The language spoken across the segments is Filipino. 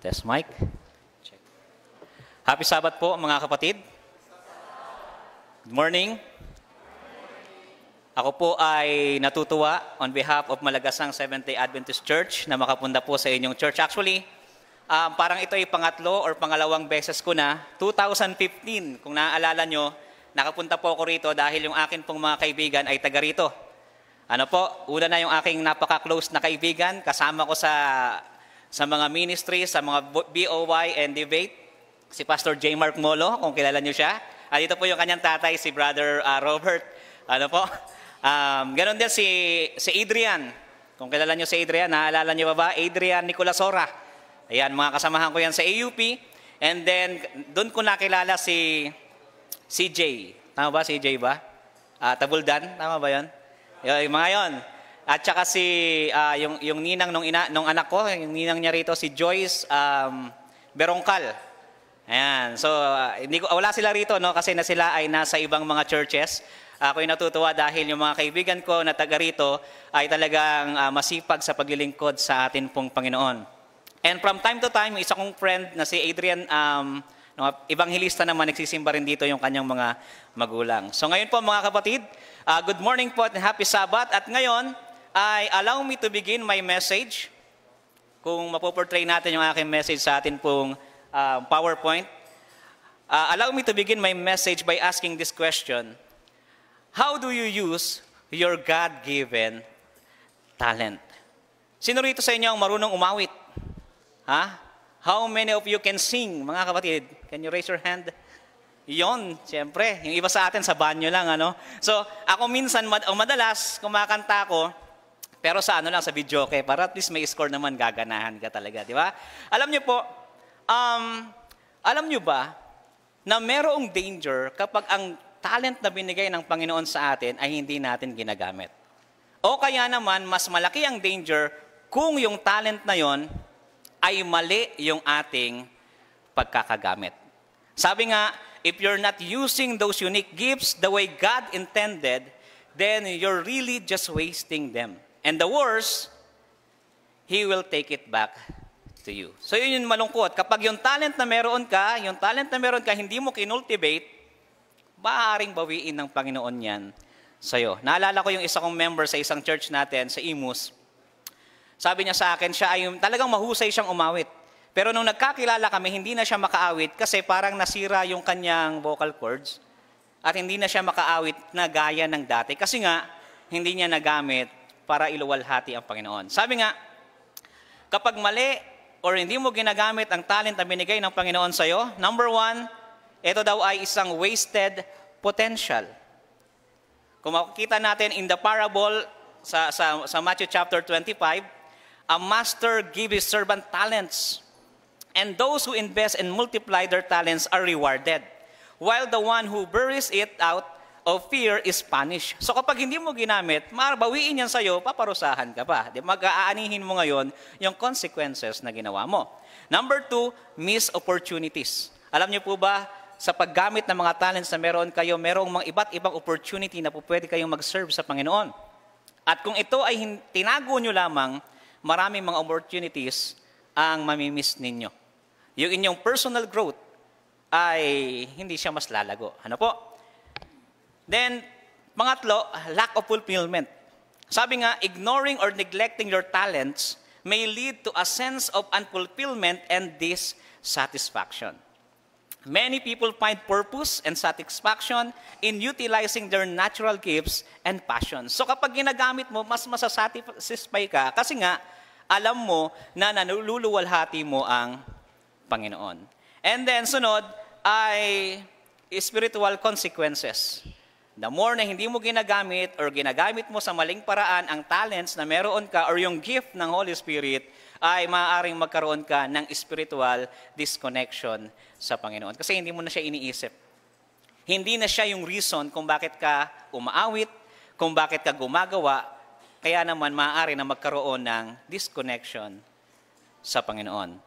Test mic. Check. Happy Sabbath po mga kapatid. Good morning. Ako po ay natutuwa on behalf of Malagasang Seventh-day Adventist Church na makapunta po sa inyong church. Actually, parang ito ay pangatlo or pangalawang beses ko na. 2015, kung naaalala nyo, nakapunta po ako rito dahil yung akin pong mga kaibigan ay taga rito. Ano po, una na yung aking napaka-close na kaibigan, kasama ko sa mga ministry, sa mga BOY and debate, si Pastor J. Mark Molo, kung kilala nyo siya. At dito po yung kanyang tatay, si Brother Robert. Ano po? Ganon din si Adrian. Kung kilala nyo si Adrian, naalala nyo ba? Adrian Nicolasora. Ayan, mga kasamahan ko yan sa AUP. And then, doon ko nakilala si CJ. Tama ba? CJ ba? Tabuldan? Tama ba yun? Yung mga yon. At saka yung ninang nung anak ko, yung ninang niya rito, si Joyce Berongkal. Ayan. So, wala sila rito, no? Kasi sila ay nasa ibang mga churches. Ako'y natutuwa dahil yung mga kaibigan ko na taga rito ay talagang masipag sa paglilingkod sa atin pong Panginoon. And from time to time, isa kong friend na si Adrian, evangelista naman, nagsisimba rin dito yung kanyang mga magulang. So ngayon po mga kapatid, good morning po at happy Sabbath. At ngayon, ay allow me to begin my message. Kung mapoportray natin yung aking message sa atin pong PowerPoint. Allow me to begin my message by asking this question. How do you use your God-given talent? Sino rito sa inyo ang marunong umawit? Ha? How many of you can sing, mga kapatid? Can you raise your hand? Yon, siyempre. Yung iba sa atin sa banyo lang, ano? So, ako minsan, madalas, kumakanta ako, pero sa lang, sa video, okay? Para at least may score naman, gaganahan ka talaga, di ba? Alam niyo po, alam niyo ba na merong danger kapag ang talent na binigay ng Panginoon sa atin ay hindi natin ginagamit? O kaya naman, mas malaki ang danger kung yung talent na yon ay mali yung ating pagkakagamit. Sabi nga, if you're not using those unique gifts the way God intended, then you're really just wasting them. And the worst, He will take it back to you. So yun yung malungkot. Kapag yung talent na meron ka, hindi mo kinultivate, maaaring bawiin ng Panginoon yan sa'yo. Naalala ko yung isa kong member sa isang church natin, sa Imus. Sabi niya sa akin, siya ay talagang mahusay siyang umawit. Pero nung nagkakilala kami, hindi na siya makaawit kasi parang nasira yung kanyang vocal cords at hindi na siya makaawit na gaya ng dati. Kasi nga, hindi niya nagamit para iluwalhati ang Panginoon. Sabi nga, kapag mali or hindi mo ginagamit ang talent na binigay ng Panginoon sa'yo, number one, ito daw ay isang wasted potential. Kung makikita natin in the parable sa Matthew chapter 25, a master gives his servant talents, and those who invest and multiply their talents are rewarded, while the one who buries it out of fear is punished. So kapag hindi mo ginamit, bawiin yan sa'yo, paparusahan ka pa. Mag-aanihin mo ngayon yung consequences na ginawa mo. Number two, missed opportunities. Alam niyo po ba, sa paggamit ng mga talents na meron kayo, merong mga iba't ibang opportunity na po pwede kayong mag-serve sa Panginoon. At kung ito ay tinago nyo lamang, maraming mga opportunities ang mamimiss ninyo. Yung inyong personal growth ay hindi siya mas lalago. Ano po? Then, pangatlo, lack of fulfillment. Sabi nga, ignoring or neglecting your talents may lead to a sense of unfulfillment and dissatisfaction. Many people find purpose and satisfaction in utilizing their natural gifts and passions. So kapag ginagamit mo, mas masasatisfy ka kasi nga, alam mo na nanululuwalhati mo ang Panginoon. And then, sunod ay spiritual consequences. The more na hindi mo ginagamit or ginagamit mo sa maling paraan ang talents na meron ka or yung gift ng Holy Spirit, ay maaaring magkaroon ka ng spiritual disconnection sa Panginoon. Kasi hindi mo na siya iniisip. Hindi na siya yung reason kung bakit ka umaawit, kung bakit ka gumagawa, kaya naman maaari na magkaroon ng disconnection sa Panginoon.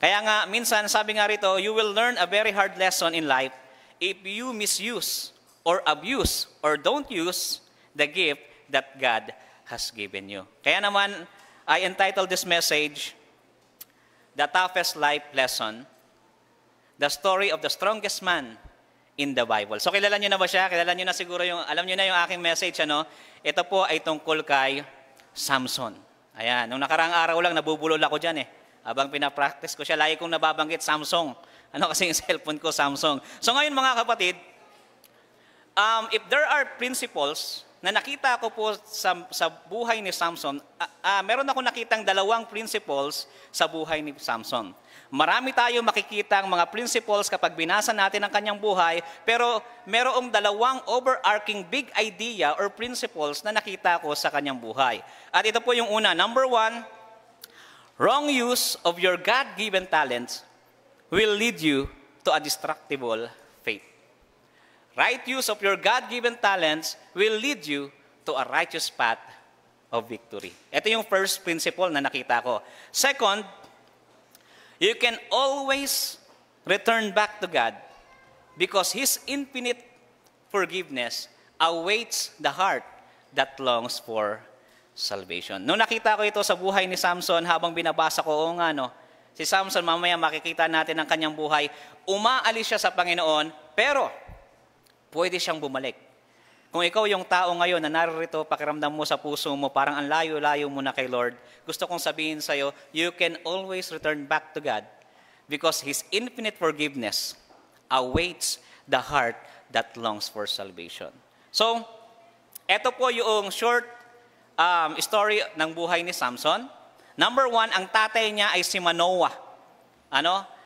Kaya nga, minsan sabi nga rito, you will learn a very hard lesson in life if you misuse or abuse or don't use the gift that God has given you. Kaya naman, I entitled this message, the toughest life lesson, the story of the strongest man in the Bible. So kilala niyo na ba siya? Kilala niyo na siguro alam niyo na yung aking message, ano? Ito po ay tungkol kay Samson. Ayan, nung nakaraang araw lang, nabubulol ako dyan eh. Habang pinapractice ko siya, lagi kong nababanggit Samsung. Ano kasi yung cellphone ko, Samsung. So ngayon mga kapatid, if there are principles na nakita ko po sa buhay ni Samson, meron ako nakitang dalawang principles sa buhay ni Samson. Marami tayong makikitang mga principles kapag binasa natin ang kanyang buhay, pero merong dalawang overarching big idea or principles na nakita ko sa kanyang buhay. At ito po yung una. Number 1, wrong use of your God-given talents will lead you to a destructible faith. Right use of your God-given talents will lead you to a righteous path of victory. Ito yung first principle na nakita ko. Second, you can always return back to God because His infinite forgiveness awaits the heart that longs for salvation. Nung nakita ko ito sa buhay ni Samson, habang binabasa ko, si Samson, mamaya makikita natin ang kanyang buhay, umaalis siya sa Panginoon, pero pwede siyang bumalik. Kung ikaw yung tao ngayon na naririto, pakiramdam mo sa puso mo, parang ang layo-layo mo na kay Lord, gusto kong sabihin sa'yo, you can always return back to God because His infinite forgiveness awaits the heart that longs for salvation. So, eto po yung short story ng buhay ni Samson. Number 1, ang tatay niya ay si Manoah.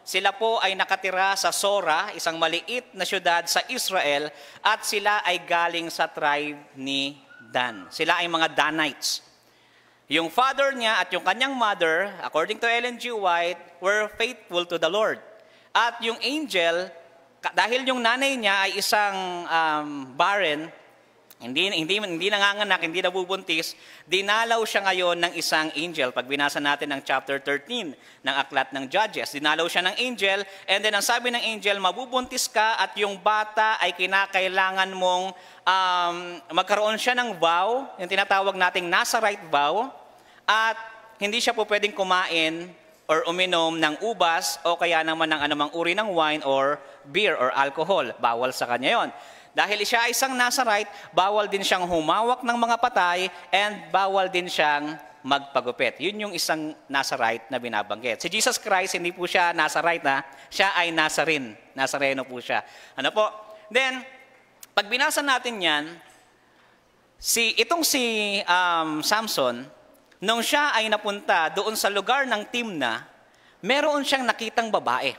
Sila po ay nakatira sa Sora, isang maliit na syudad sa Israel, at sila ay galing sa tribe ni Dan. Sila ay mga Danites. Yung father niya at yung kanyang mother, according to Ellen G. White, were faithful to the Lord. At yung angel, dahil yung nanay niya ay isang barren, hindi nanganganak, hindi nabubuntis, dinalaw siya ngayon ng isang angel. Pag binasa natin ang chapter 13 ng aklat ng Judges, dinalaw siya ng angel, and then ang sabi ng angel, mabubuntis ka at yung bata ay kinakailangan mong magkaroon siya ng vow, yung tinatawag nating Nazarite vow, at hindi siya po pwedeng kumain or uminom ng ubas o kaya naman ng anumang uri ng wine or beer or alcohol. Bawal sa kanya yon. Dahil siya ay isang Nazarite, bawal din siyang humawak ng mga patay and bawal din siyang magpagupit. Yun yung isang Nazarite na binabanggit. Si Jesus Christ, hindi po siya Nazarite siya ay Nazarene. Nazareno po siya. Then, pag binasa natin yan, itong si Samson, nung siya ay napunta doon sa lugar ng Timna, meron siyang nakitang babae.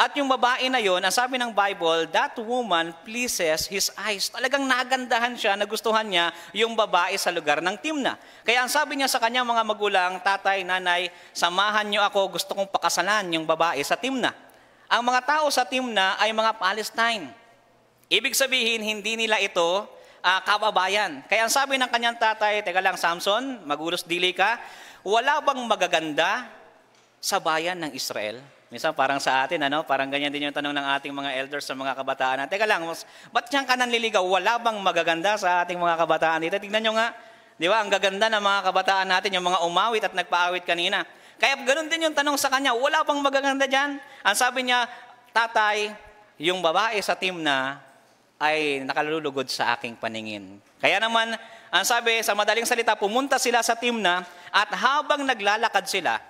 At yung babae na yon, ang sabi ng Bible, that woman pleases his eyes. Talagang nagandahan siya, nagustuhan niya yung babae sa lugar ng Timna. Kaya ang sabi niya sa kanyang mga magulang, tatay, nanay, samahan niyo ako, gusto kong pakasalan yung babae sa Timna. Ang mga tao sa Timna ay mga Palestine. Ibig sabihin, hindi nila ito kababayan. Kaya ang sabi ng kanyang tatay, teka lang Samson, magulos dili ka, wala bang magaganda sa bayan ng Israel? Minsan parang sa atin, parang ganyan din yung tanong ng ating mga elders sa mga kabataan. Teka lang, ba't siyang ka nanliligaw? Wala bang magaganda sa ating mga kabataan dito? Tignan nyo nga, di ba? Ang gaganda ng mga kabataan natin, yung mga umawit at nagpaawit kanina. Kaya ganun din yung tanong sa kanya, wala bang magaganda dyan? Ang sabi niya, tatay, yung babae sa Timna ay nakalulugod sa aking paningin. Kaya naman, ang sabi, sa madaling salita, pumunta sila sa Timna at habang naglalakad sila,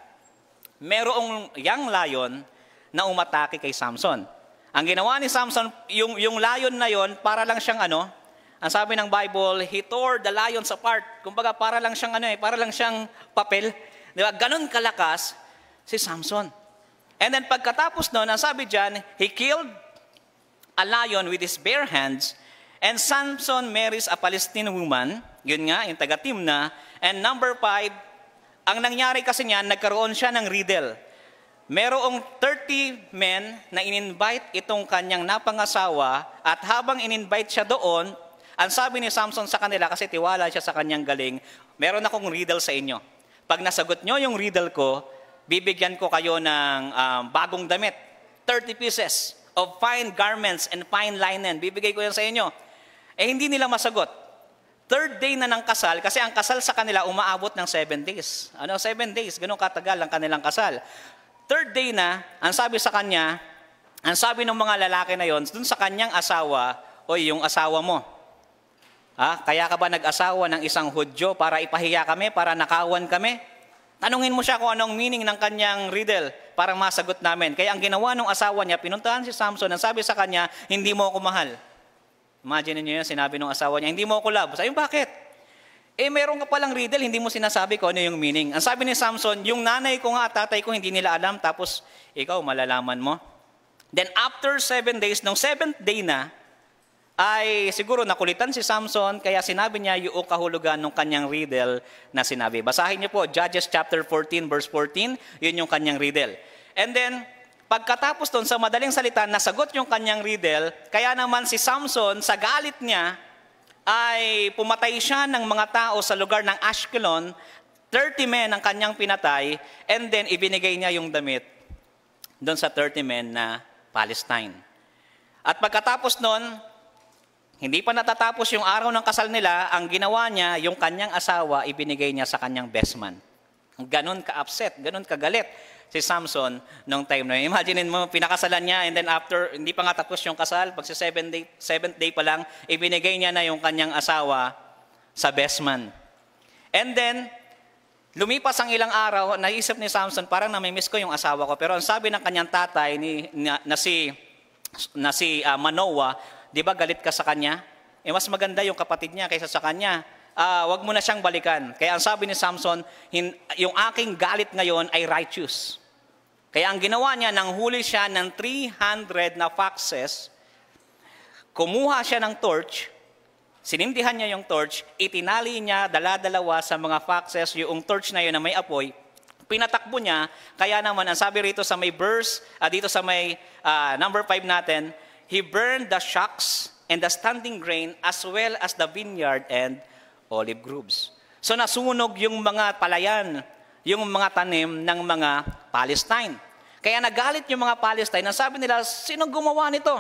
merong young lion na umatake kay Samson. Ang ginawa ni Samson, yung lion na yon, para lang siyang ang sabi ng Bible, he tore the lions apart. Kumbaga para lang siyang papel. Di ba? Ganun kalakas si Samson. And then pagkatapos noon, ang sabi diyan, he killed a lion with his bare hands, and Samson marries a Palestinian woman, yun nga, yung taga Timna, and number 5, ang nangyari kasi niyan, nagkaroon siya ng riddle. Merong 30 men na in-invite itong kanyang napangasawa at habang in-invite siya doon, ang sabi ni Samson sa kanila, kasi tiwala siya sa kanyang galing, meron akong riddle sa inyo. Pag nasagot nyo yung riddle ko, bibigyan ko kayo ng bagong damit. 30 pieces of fine garments and fine linen. Bibigay ko yan sa inyo. Hindi nila masagot. Third day na ng kasal, kasi ang kasal sa kanila umaabot ng 7 days. 7 days, ganun katagal ang kanilang kasal. third day na, ang sabi sa kanya, ang sabi ng mga lalaki na yon, dun sa kanyang asawa, oy, yung asawa mo. Kaya ka ba nag-asawa ng isang Hudyo para ipahiya kami, para nakawan kami? Tanungin mo siya kung anong meaning ng kanyang riddle para masagot namin. Kaya ang ginawa ng asawa niya, pinuntahan si Samson, ang sabi sa kanya, hindi mo ako mahal. Imagine niyo yun, sinabi ng asawa niya, hindi mo ako love. Sabi, bakit? Meron ka palang riddle, hindi mo sinasabi kung ano yung meaning. Ang sabi ni Samson, yung nanay ko nga at tatay ko hindi nila alam, tapos ikaw malalaman mo. Then after 7 days, nung 7th day na, ay siguro nakulitan si Samson, kaya sinabi niya yung kahulugan ng kanyang riddle na sinabi. Basahin niyo po, Judges chapter 14, verse 14, yun yung kanyang riddle. And then, pagkatapos doon, sa madaling salita, nasagot yung kanyang riddle, kaya naman si Samson, sa galit niya, ay pumatay siya ng mga tao sa lugar ng Ashkelon, 30 men ang kanyang pinatay, and then ibinigay niya yung damit doon sa 30 men na Palestine. At pagkatapos noon, hindi pa natatapos yung araw ng kasal nila, ang ginawa niya, yung kanyang asawa, ibinigay niya sa kanyang best man. Ganon ka-upset, ganon kagalit si Samson nung time na yun. Imagine mo, pinakasalan niya, and then after, hindi pa nga tapos yung kasal, pag sa 7th day pa lang, ibinigay niya na yung kanyang asawa sa best man. And then, lumipas ang ilang araw, naisip ni Samson, parang namimiss ko yung asawa ko. Pero ang sabi ng kanyang tatay na si Manoah, di ba galit ka sa kanya? Mas maganda yung kapatid niya kaysa sa kanya. Wag mo na siyang balikan. Kaya ang sabi ni Samson, yung aking galit ngayon ay righteous. Kaya ang ginawa niya, nang huli siya ng 300 na foxes, kumuha siya ng torch, sinindihan niya yung torch, itinali niya dala-dalawa sa mga foxes, yung torch na yun na may apoy, pinatakbo niya, kaya naman, ang sabi rito sa may verse, dito sa may number 5 natin, he burned the shocks and the standing grain as well as the vineyard and olive groves. So nasunog yung mga palayan, yung mga tanim ng mga Palestine. Kaya nagalit yung mga Palestine, ang sabi nila, sinong gumawa nito?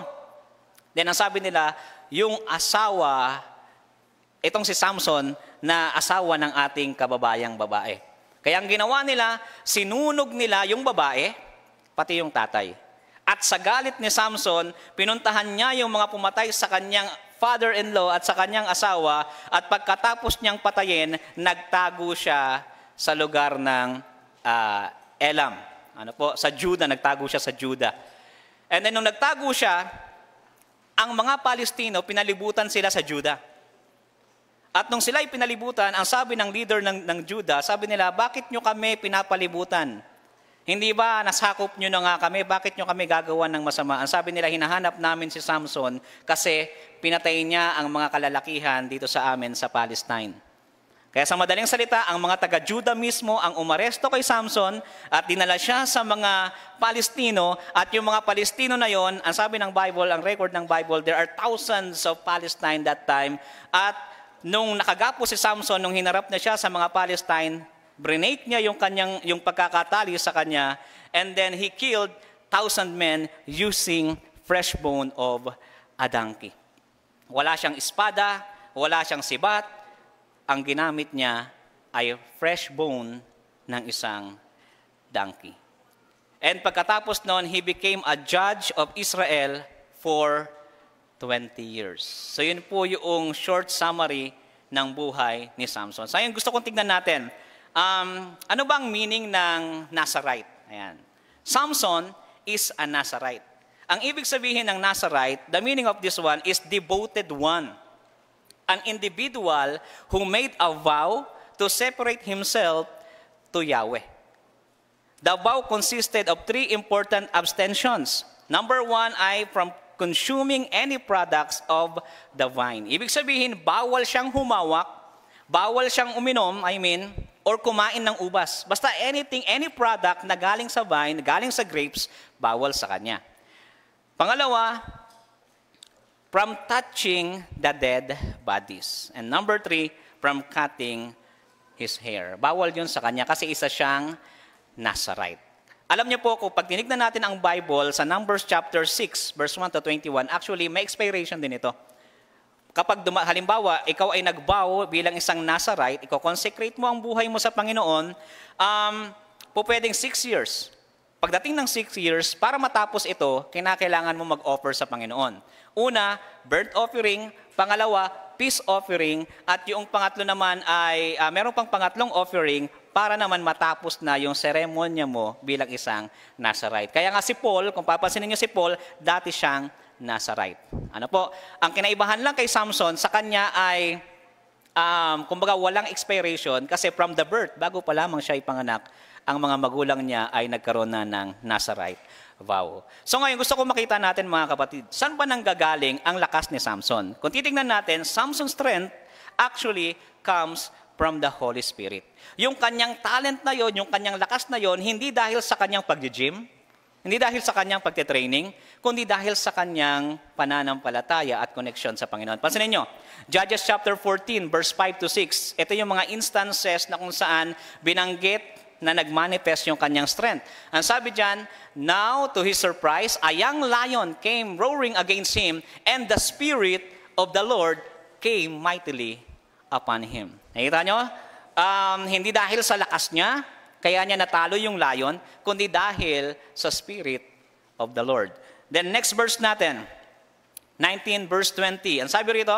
Then ang sabi nila, yung asawa, itong si Samson, na asawa ng ating kababayang babae. Kaya ang ginawa nila, sinunog nila yung babae, pati yung tatay. At sa galit ni Samson, pinuntahan niya yung mga pumatay sa kanyang father-in-law at sa kanyang asawa, at pagkatapos niyang patayin, nagtago siya sa lugar ng Elam. Sa Judah, nagtago siya sa Judah. And then nung nagtago siya, ang mga Palestino, pinalibutan sila sa Judah. At nung sila'y pinalibutan, ang sabi ng leader ng Judah, sabi nila, bakit nyo kami pinapalibutan? Hindi ba nasakop nyo na nga kami? Bakit nyo kami gagawa ng masama? Ang sabi nila, hinahanap namin si Samson kasi pinatay niya ang mga kalalakihan dito sa amin sa Palestine. Kaya sa madaling salita, ang mga taga-Judah mismo ang umaresto kay Samson at dinala siya sa mga Palestino, at yung mga Palestino na yon, ang sabi ng Bible, ang record ng Bible, there are thousands of Palestine that time. At nung nakagapo si Samson, nung hinarap na siya sa mga Palestine, brinake niya yung pagkakatali sa kanya, and then he killed 1,000 men using fresh bone of a donkey. Wala siyang espada, wala siyang sibat, ang ginamit niya ay fresh bone ng isang donkey. And pagkatapos noon, he became a judge of Israel for 20 years. So yun po yung short summary ng buhay ni Samson. So yun, gusto kong tignan natin. Ano bang meaning ng Nazarite? Ayan. Samson is a Nazarite. Ang ibig sabihin ng Nazarite, the meaning of this one is devoted one. An individual who made a vow to separate himself to Yahweh. The vow consisted of 3 important abstentions. Number 1 ay from consuming any products of the vine. Ibig sabihin, bawal siyang humawak, bawal siyang uminom, or kumain ng ubas. Basta any product na galing sa vine, galing sa grapes, bawal sa kanya. Pangalawa, from touching the dead bodies. And number 3, from cutting his hair. Bawal yun sa kanya kasi isa siyang Nazarite. Alam niyo po, kung pag tinignan natin ang Bible sa Numbers chapter 6, verse 1 to 21, actually may expiration din ito. Kapag halimbawa, ikaw ay nagbow bilang isang Nazarite, iko-consecrate mo ang buhay mo sa Panginoon, pwedeng 6 years. Pagdating ng 6 years, para matapos ito, kinakailangan mo mag-offer sa Panginoon. Una, burnt offering. Pangalawa, peace offering. At yung pangatlo naman ay, meron pang pangatlong offering para naman matapos na yung seremonya mo bilang isang Nazarite. Kaya nga si Paul, kung papansinin niyo si Paul, dati siyang Nazarite. Ano po? Ang kinaibahan lang kay Samson, sa kanya ay, kumbaga walang expiration kasi from the birth, bago pa lamang siya ipanganak, ang mga magulang niya ay nagkaroon na ng Nazarite vow. So ngayon, gusto ko makita natin mga kapatid, saan ba nanggagaling ang lakas ni Samson? Kung titignan natin, Samson's strength actually comes from the Holy Spirit. Yung kanyang talent na yon, yung kanyang lakas na yon, hindi dahil sa kanyang pag-gym, hindi dahil sa kanyang pagtitraining, kundi dahil sa kanyang pananampalataya at connection sa Panginoon. Pansinin nyo, Judges chapter 14, verse 5 to 6, ito yung mga instances na kung saan binanggit na nagmanifest yung kanyang strength. Ang sabi dyan, now to his surprise, a young lion came roaring against him, and the Spirit of the Lord came mightily upon him. Nakita nyo? Hindi dahil sa lakas niya, kaya niya natalo yung lion, kundi dahil sa Spirit of the Lord. Then next verse natin, 19 verse 20. Ang sabi rito,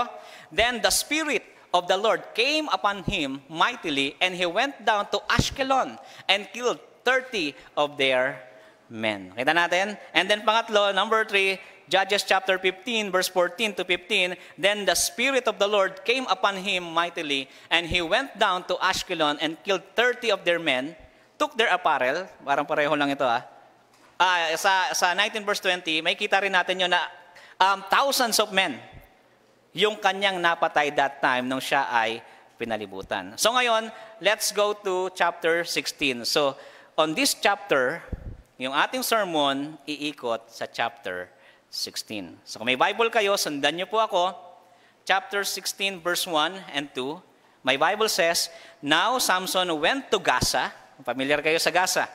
then the Spirit of the Lord came upon him mightily, and he went down to Ashkelon and killed 30 of their men. Kita natin? And then pangatlo, number 3, Judges chapter 15, verse 14 to 15, then the Spirit of the Lord came upon him mightily, and he went down to Ashkelon and killed 30 of their men, took their apparel, parang pareho lang ito sa 19 verse 20, may kita rin natin yun na thousands of men, yung kanyang napatay that time nung siya ay pinalibutan. So ngayon, let's go to chapter 16. So on this chapter, yung ating sermon iikot sa chapter 16. So kung may Bible kayo, sundan niyo po ako. Chapter 16 verse 1 and 2. My Bible says, now Samson went to Gaza. Familiar kayo sa Gaza.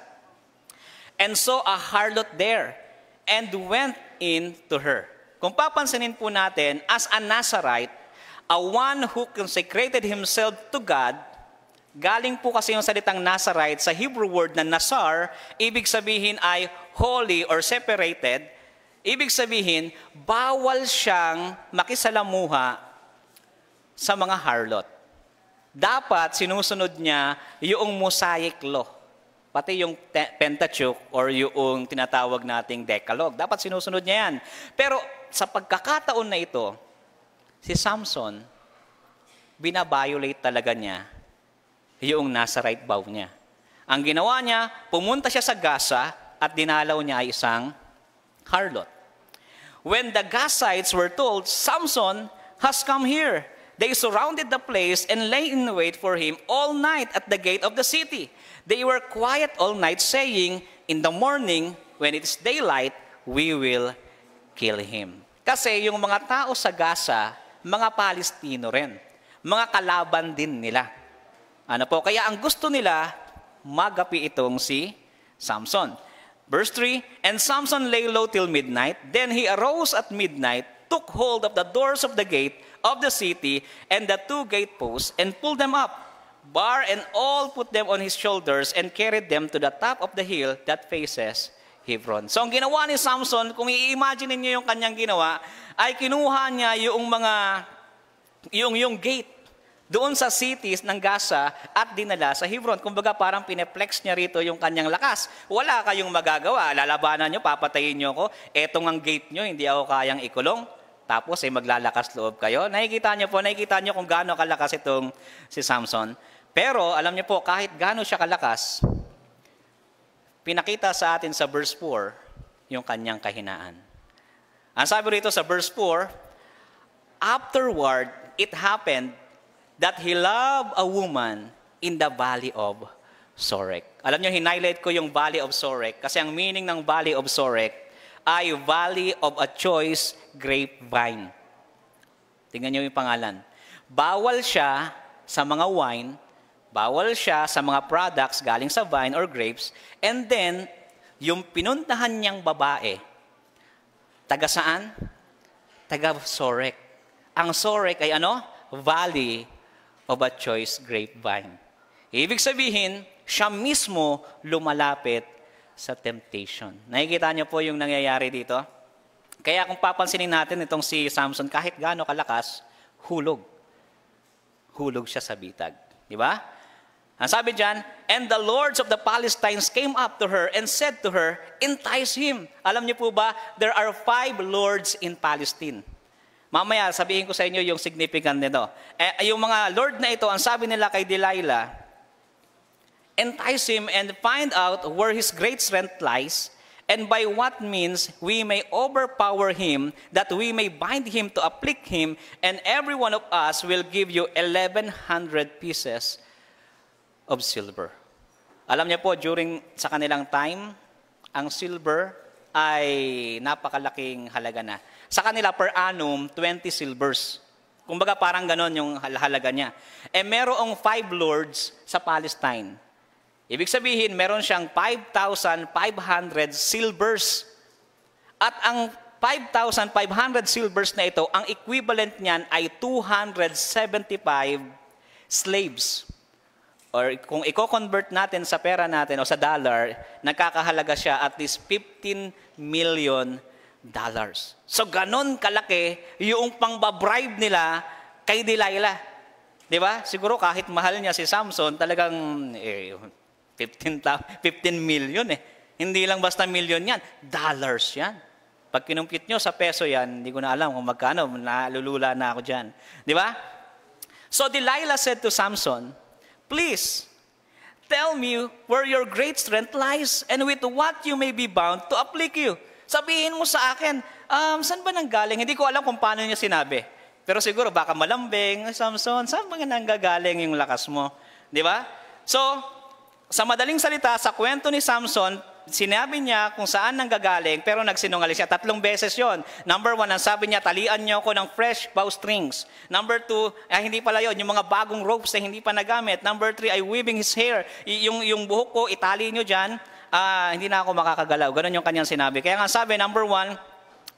And saw a harlot there and went in to her. Kung papansinin po natin, as a Nazarite, a one who consecrated himself to God, galing po kasi yung salitang Nazarite sa Hebrew word na Nazar, ibig sabihin ay holy or separated. Ibig sabihin, bawal siyang makisalamuha sa mga harlot. Dapat sinusunod niya yung Mosaic law. Pati yung Pentateuch or yung tinatawag nating Decalogue. Dapat sinusunod niya yan. Pero sa pagkakataon na ito, si Samson, binabiolate talaga niya yung Nazarite vow niya. Ang ginawa niya, pumunta siya sa Gaza at dinalaw niya ay isang harlot. When the Gazites were told, Samson has come here, they surrounded the place and lay in wait for him all night at the gate of the city. They were quiet all night, saying, in the morning, when it is daylight, we will kill him. Kasi yung mga tao sa Gaza, mga Palestino rin. Mga kalaban din nila. Ano po? Kaya ang gusto nila, magapi itong si Samson. Verse 3, and Samson lay low till midnight. Then he arose at midnight, took hold of the doors of the gate of the city and the 2 gate posts, and pulled them up. Bar and all put them on his shoulders and carried them to the top of the hill that faces Hebron. So ang ginawa ni Samson, kung i-imagine niyo yung kanyang ginawa, ay kinuha niya yung gate doon sa cities ng Gaza at dinala sa Hebron. Kumbaga parang pineplex niya rito yung kanyang lakas. Wala kayong magagawa. Lalabanan niyo, papatayin niyo ako. Etong ang gate niyo, hindi ako kayang ikulong. Tapos ay maglalakas loob kayo. Nakikita niyo kung gaano kalakas itong si Samson. Pero alam niyo po, kahit gaano siya kalakas, pinakita sa atin sa verse 4 yung kanyang kahinaan. Ang sabi rito sa verse 4, afterward, it happened that he loved a woman in the valley of Sorek. Alam niyo, hinighlight ko yung valley of Sorek kasi ang meaning ng valley of Sorek ay valley of a choice grapevine. Tingnan niyo yung pangalan. Bawal siya sa mga wine, bawal siya sa mga products galing sa vine or grapes, and then, yung pinuntahan niyang babae, taga saan? Taga Sorek. Ang Sorek ay ano? Valley of a choice grapevine. Ibig sabihin, siya mismo lumalapit sa temptation. Nakikita niyo po yung nangyayari dito? Kaya kung papansinin natin itong si Samson, kahit gaano kalakas, hulog. Hulog siya sa bitag. Di ba? Ang sabi dyan, and the lords of the Palestines came up to her and said to her, entice him. Alam niyo po ba, there are 5 lords in Palestine. Mamaya, sabihin ko sa inyo yung significant nito. Yung mga lord na ito, ang sabi nila kay Delilah, entice him and find out where his great strength lies, and by what means we may overpower him, that we may bind him to afflict him, and every one of us will give you 1,100 pieces of silver. Alam niyo po, sa kanilang time, ang silver ay napakalaking halaga na. Sa kanila per annum, 20 silvers. Kumbaga parang ganon yung halaga niya. Merong 5 lords sa Palestine. Ibig sabihin, meron siyang 5,500 silvers. At ang 5,500 silvers na ito, ang equivalent niyan ay 275 slaves. Or kung i-convert natin sa pera natin o sa dollar, nagkakahalaga siya at least $15 million. So ganon kalaki yung pangbabribe nila kay Delilah. Di ba? Siguro kahit mahal niya si Samson, talagang 15 million eh. Hindi lang basta million yan, dollars yan. Pag kinumpit nyo sa peso yan, hindi ko na alam kung magkano, nalulula na ako dyan. Di ba? So Delilah said to Samson, please, tell me where your great strength lies and with what you may be bound to afflict you. Sabihin mo sa akin, saan ba nanggaling? Hindi ko alam kung paano niya sinabi. Pero siguro baka malambing, Samson, saan ba nanggagaling yung lakas mo? Di ba? So, sa madaling salita, sa kwento ni Samson, sinabi niya kung saan nanggagaling, pero nagsinungaling siya. 3 beses yon. Number 1, ang sabi niya, talian niyo ako ng fresh bowstrings. Number 2, hindi pala yun, yung mga bagong ropes na hindi pa nagamit. Number 3, ay weaving his hair. Yung buhok ko, itali niyo dyan, hindi na ako makakagalaw. Ganon yung kanyang sinabi. Kaya nga sabi, number 1,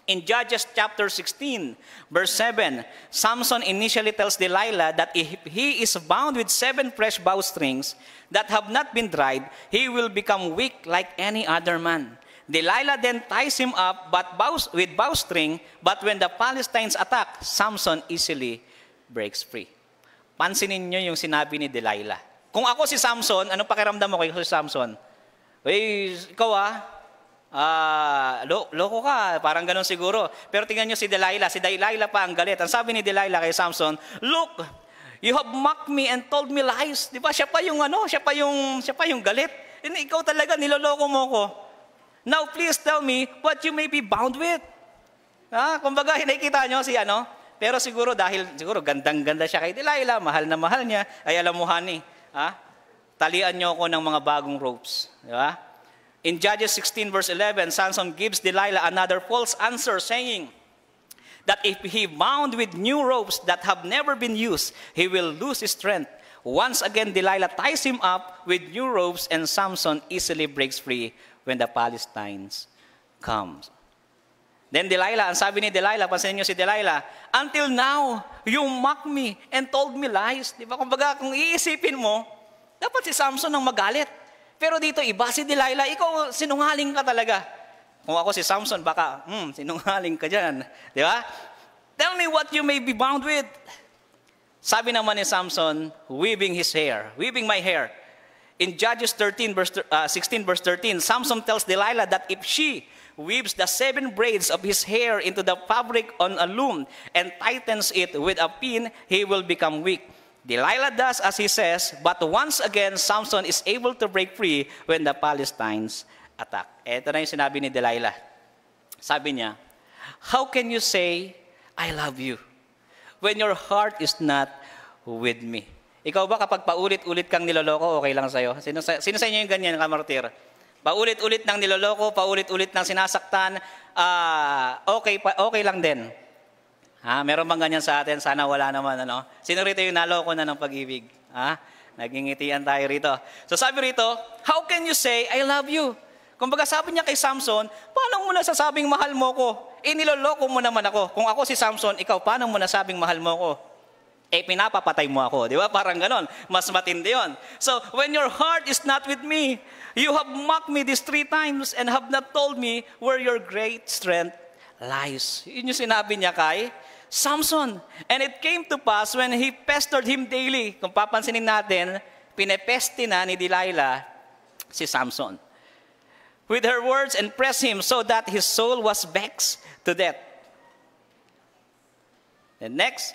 in Judges chapter 16, verse 7, Samson initially tells Delilah that if he is bound with 7 fresh bowstrings that have not been dried, he will become weak like any other man. Delilah then ties him up with bowstring, but when the Palestinians attack, Samson easily breaks free. Pansinin nyo yung sinabi ni Delilah. Kung ako si Samson, anong pakiramdam mo kay si Samson? Ikaw loko ka, parang ganun siguro. Pero tingnan nyo si Delilah pa ang galit. Ang sabi ni Delilah kay Samson, look, you have mocked me and told me lies. Di ba? Siya pa yung galit. Ikaw talaga, niloloko mo ko. Now please tell me what you may be bound with. Kumbaga, nakikita nyo pero siguro gandang-ganda siya kay Delilah, mahal na mahal niya, ay alam mo honey, talian nyo ako ng mga bagong ropes. Di ba? In Judges 16 verse 11, Samson gives Delilah another false answer saying that if he bound with new ropes that have never been used, he will lose his strength. Once again, Delilah ties him up with new ropes and Samson easily breaks free when the Palestinians comes. Then Delilah, ang sabi ni Delilah, pansinin niyo si Delilah, until now, you mock me and told me lies. Di ba? Kumbaga, kung iisipin mo, dapat si Samson ang magalit. Pero dito, iba si Delilah, ikaw sinungaling ka talaga. Kung ako si Samson, baka, sinungaling ka dyan. Di ba? Tell me what you may be bound with. Sabi naman ni Samson, weaving my hair. In Judges 16 verse 13, Samson tells Delilah that if she weaves the 7 braids of his hair into the fabric on a loom and tightens it with a pin, he will become weak. Delilah does as he says, but once again, Samson is able to break free when the Palestinians attack. Ito na yung sinabi ni Delilah. Sabi niya, how can you say, I love you, when your heart is not with me? Ikaw ba kapag paulit-ulit kang niloloko, okay lang sa'yo? Sino sa inyo yung ganyan, kamartir? Paulit-ulit nang niloloko, paulit-ulit nang sinasaktan, okay lang din. Meron bang ganyan sa atin? Sana wala naman, Sino rito yung naloko na ng pag-ibig? Nagingitian tayo rito. So sabi rito, how can you say, I love you? Kumbaga sabi niya kay Samson, paano mo nasasabing mahal mo ko? Niloloko mo naman ako. Kung ako si Samson, ikaw, paano mo nasabing mahal mo ko? pinapapatay mo ako. Di ba? Parang ganon. Mas matindi yun. So, when your heart is not with me, you have mocked me these 3 times and have not told me where your great strength lies. Yun yung sinabi niya kay Samson. And it came to pass when he pestered him daily. Kung papansinin natin, pinepeste na ni Delilah si Samson with her words and pressed him so that his soul was vexed to death. And next,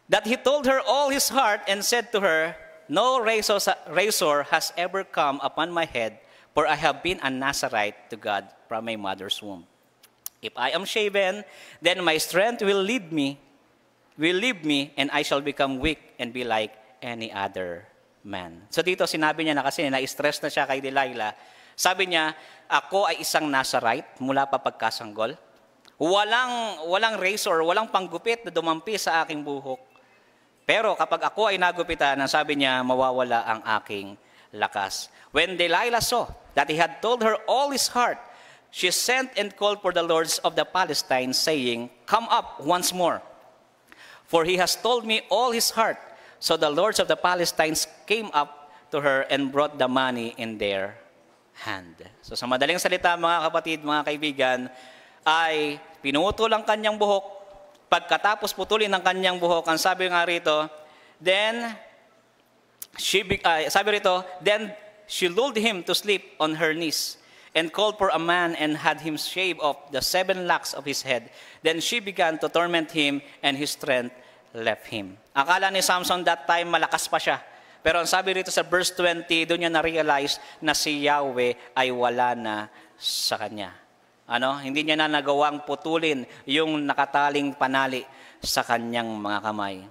that he told her all his heart and said to her, no razor has ever come upon my head, for I have been a Nazarite to God from my mother's womb. If I am shaven, then my strength will leave me, and I shall become weak and be like any other man. So dito sinabi niya na kasi na-stress na siya kay Delilah. Sabi niya, ako ay isang Nazarite mula pa pagkasanggol. Walang razor, walang panggupit na dumampi sa aking buhok. Pero kapag ako ay nagupitan, sabi niya, mawawala ang aking lakas. When Delilah saw that he had told her all his heart, she sent and called for the lords of the Palestine, saying, come up once more, for he has told me all his heart. So the lords of the Palestine came up to her and brought the money in their hand. So sa madaling salita, mga kapatid, mga kaibigan, ay pinutol ang kanyang buhok. Pagkatapos putulin ng kanyang buhok, ang sabi nga rito, then she lulled him to sleep on her knees and called for a man and had him shave off the 7 locks of his head. Then she began to torment him and his strength left him. Akala ni Samson that time malakas pa siya. Pero ang sabi rito sa verse 20, doon niya na-realize na si Yahweh ay wala na sa kanya. Hindi niya na nagawang putulin yung nakataling panali sa kanyang mga kamay.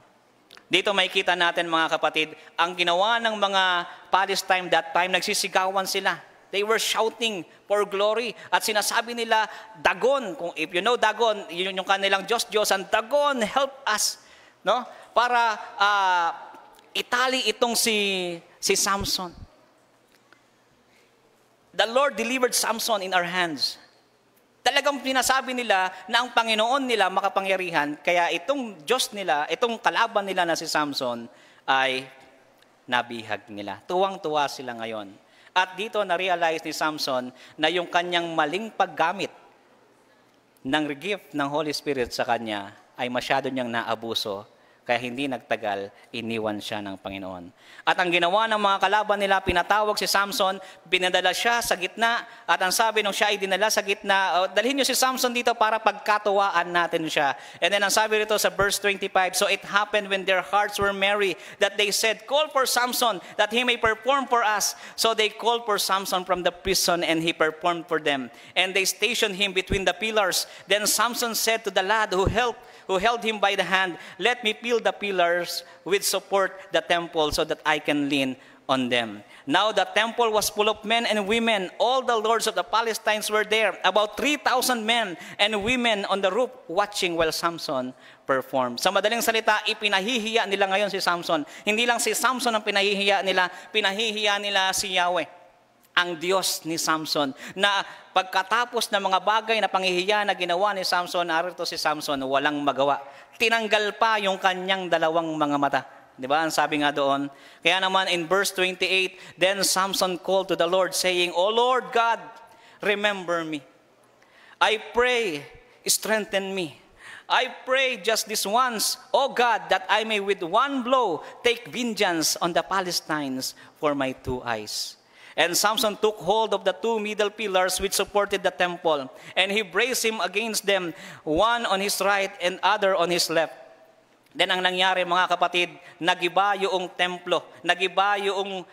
Dito makikita natin, mga kapatid, ang ginawa ng mga Palestine that time, nagsisigawan sila. They were shouting for glory. At sinasabi nila, Dagon. If you know Dagon, yun yung kanilang Diyos, and Dagon, help us. No? Para itali itong si Samson. The Lord delivered Samson in our hands. Talagang pinasabi nila na ang Panginoon nila makapangyarihan, kaya itong Diyos nila, itong kalaban nila na si Samson ay nabihag nila. Tuwang-tuwa sila ngayon. At dito na-realize ni Samson na yung kanyang maling paggamit ng gift ng Holy Spirit sa kanya ay masyado niyang naabuso. Kaya hindi nagtagal, iniwan siya ng Panginoon. At ang ginawa ng mga kalaban nila, pinatawag si Samson, pinadala siya sa gitna, at ang sabi nung siya ay dinala sa gitna, dalhin niyo si Samson dito para pagkatuwaan natin siya. And then ang sabi rito sa verse 25, so it happened when their hearts were merry, that they said, call for Samson, that he may perform for us. So they called for Samson from the prison, and he performed for them. And they stationed him between the pillars. Then Samson said to the lad who held him by the hand, let me peel the pillars with support the temple so that I can lean on them. Now the temple was full of men and women. All the lords of the Palestines were there, about 3,000 men and women on the roof watching while Samson performed. Sa madaling salita, ipinahihiya nila ngayon si Samson. Hindi lang si Samson ang pinahihiya nila si Yahweh, ang Diyos ni Samson, na pagkatapos ng mga bagay na panghihiya na ginawa ni Samson, narito si Samson, walang magawa. Tinanggal pa yung kanyang 2 mga mata. Di ba? Ang sabi nga doon. Kaya naman in verse 28, then Samson called to the Lord saying, O Lord God, remember me. I pray, strengthen me. I pray just this once, O God, that I may with one blow take vengeance on the Palestines for my 2 eyes. And Samson took hold of the 2 middle pillars which supported the temple, and he braced him against them, one on his right and other on his left. Then ang nangyari, mga kapatid, nagiba yung templo, nagiba yung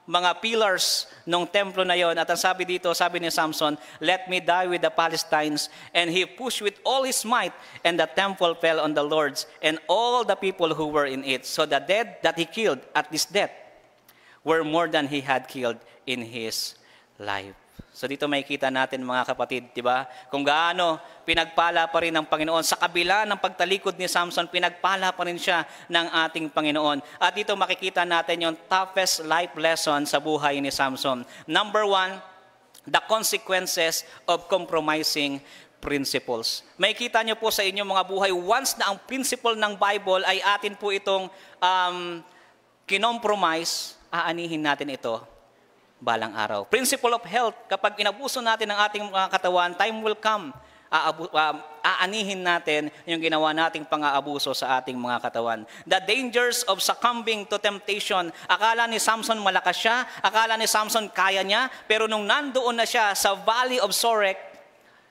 mga pillars ng templo na yon. At ang sabi dito, sabi ni Samson, let me die with the Palestines. And he pushed with all his might, and the temple fell on the lords and all the people who were in it. So the dead that he killed at this death were more than he had killed in his life. So dito makikita natin, mga kapatid, di ba? Kung gaano pinagpala pa rin ng Panginoon. Sa kabila ng pagtalikod ni Samson, pinagpala pa rin siya ng ating Panginoon. At dito makikita natin yung toughest life lesson sa buhay ni Samson. Number 1, the consequences of compromising principles. Makikita nyo po sa inyong mga buhay, once na ang principle ng Bible ay atin po itong kinompromise, aanihin natin ito balang araw. Principle of health, kapag inabuso natin ang ating mga katawan, time will come, aanihin natin yung ginawa nating pang-aabuso sa ating mga katawan. The dangers of succumbing to temptation. Akala ni Samson malakas siya, akala ni Samson kaya niya, pero nung nandoon na siya sa Valley of Sorek,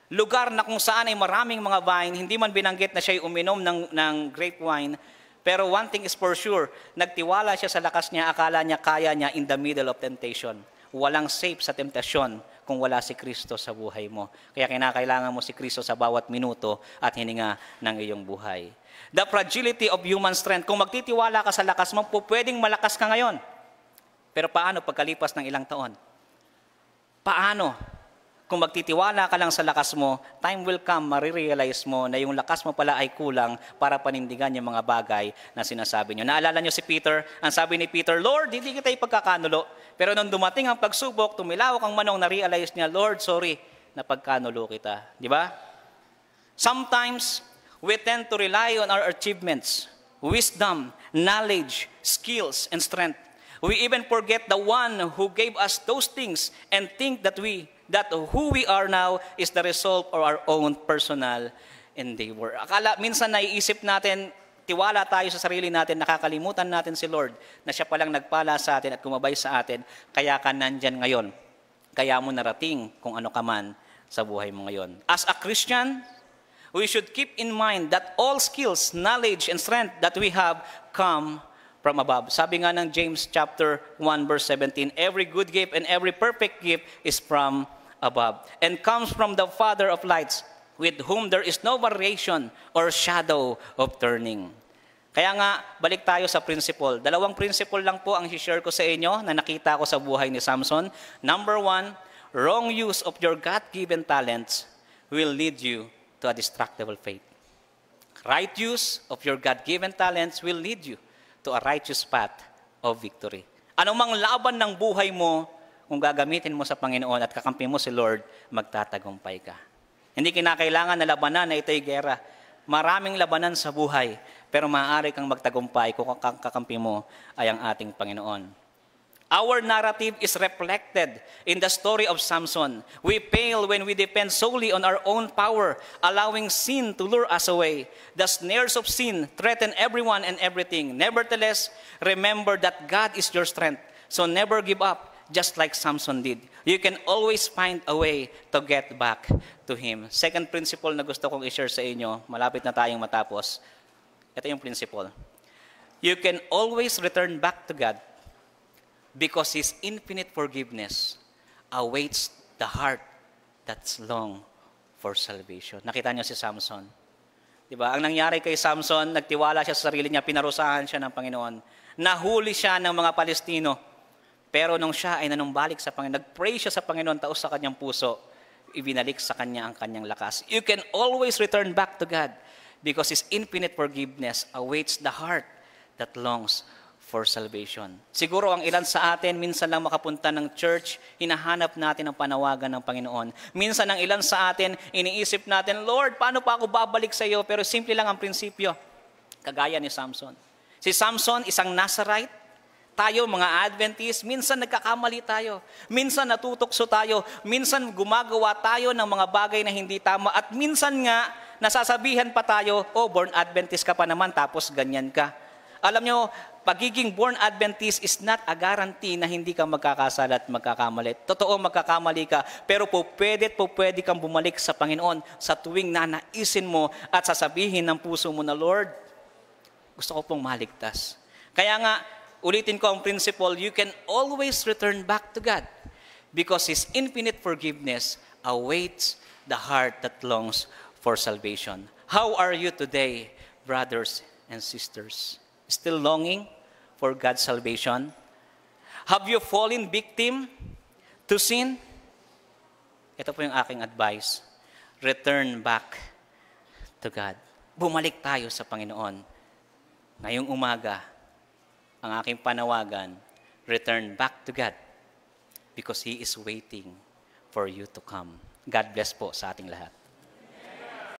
lugar na kung saan ay maraming mga vine, hindi man binanggit na siya uminom ng grape wine, pero one thing is for sure, nagtiwala siya sa lakas niya, akala niya kaya niya in the middle of temptation. Walang safe sa temptasyon kung wala si Kristo sa buhay mo. Kaya kinakailangan mo si Kristo sa bawat minuto at hininga ng iyong buhay. The fragility of human strength. Kung magtitiwala ka sa lakas mo, pwedeng malakas ka ngayon. Pero paano pagkalipas ng ilang taon? Paano? Kung magtitiwala ka lang sa lakas mo, time will come, marirealize mo na yung lakas mo pala ay kulang para panindigan yung mga bagay na sinasabi nyo. Naalala nyo si Peter, ang sabi ni Peter, Lord, hindi kita ipagkakanulo. Pero nung dumating ang pagsubok, tumilawak ang manong, na-realize niya, Lord, sorry, napagkanulo kita. Di ba? Sometimes, we tend to rely on our achievements, wisdom, knowledge, skills, and strength. We even forget the one who gave us those things and think that who we are now is the result of our own personal endeavor. Akala, minsan naiisip natin, tiwala tayo sa sarili natin, nakakalimutan natin si Lord na siya palang nagpala sa atin at kumabay sa atin, kaya ka nandyan ngayon. Kaya mo narating kung ano ka man sa buhay mo ngayon. As a Christian, we should keep in mind that all skills, knowledge, and strength that we have come from above. Sabi nga ng James chapter 1 verse 17, every good gift and every perfect gift is from above and comes from the Father of lights, with whom there is no variation or shadow of turning. Kaya nga, balik tayo sa principle. Dalawang principle lang po ang i-share ko sa inyo na nakita ko sa buhay ni Samson. Number 1, wrong use of your God-given talents will lead you to a destructible fate. Right use of your God-given talents will lead you to a righteous path of victory. Anumang laban ng buhay mo, kung gagamitin mo sa Panginoon at kakampi mo si Lord, magtatagumpay ka. Hindi kinakailangan na labanan na ito'y gera. Maraming labanan sa buhay, pero maaari kang magtagumpay kung ang kakampi mo ay ang ating Panginoon. Our narrative is reflected in the story of Samson. We fail when we depend solely on our own power, allowing sin to lure us away. The snares of sin threaten everyone and everything. Nevertheless, remember that God is your strength. So never give up, just like Samson did. You can always find a way to get back to Him. Second principle na gusto kong i-share sa inyo, malapit na tayong matapos. Ito yung principle. You can always return back to God because His infinite forgiveness awaits the heart that's long for salvation. Nakita niyo si Samson. Diba? Ang nangyari kay Samson, nagtiwala siya sa sarili niya, pinarusahan siya ng Panginoon. Nahuli siya ng mga Palestino. Pero nung siya ay nanumbalik sa Panginoon, nag-pray siya sa Panginoon, taos sa kanyang puso, ibinalik sa kanya ang kanyang lakas. You can always return back to God because His infinite forgiveness awaits the heart that longs for salvation. Siguro ang ilan sa atin, minsan lang makapunta ng church, hinahanap natin ang panawagan ng Panginoon. Minsan ang ilan sa atin, iniisip natin, Lord, paano pa ako babalik sa iyo? Pero simple lang ang prinsipyo. Kagaya ni Samson. Si Samson, isang Nazarite. Tayo, mga Adventist, minsan nagkakamali tayo. Minsan natutokso tayo. Minsan gumagawa tayo ng mga bagay na hindi tama. At minsan nga, nasasabihan pa tayo, oh, born Adventist ka pa naman, tapos ganyan ka. Alam nyo, pagiging born Adventist is not a guarantee na hindi ka magkakasala at magkakamali. Totoo, magkakamali ka. Pero pwede kang bumalik sa Panginoon sa tuwing nanaisin mo at sasabihin ng puso mo na, Lord, gusto ko pong maligtas. Kaya nga, ulitin ko ang principle, you can always return back to God because His infinite forgiveness awaits the heart that longs for salvation. How are you today, brothers and sisters? Still longing for God's salvation? Have you fallen victim to sin? Ito po yung aking advice. Return back to God. Bumalik tayo sa Panginoon. Ngayong umaga, ang aking panawagan, return back to God because He is waiting for you to come. God bless po sa ating lahat.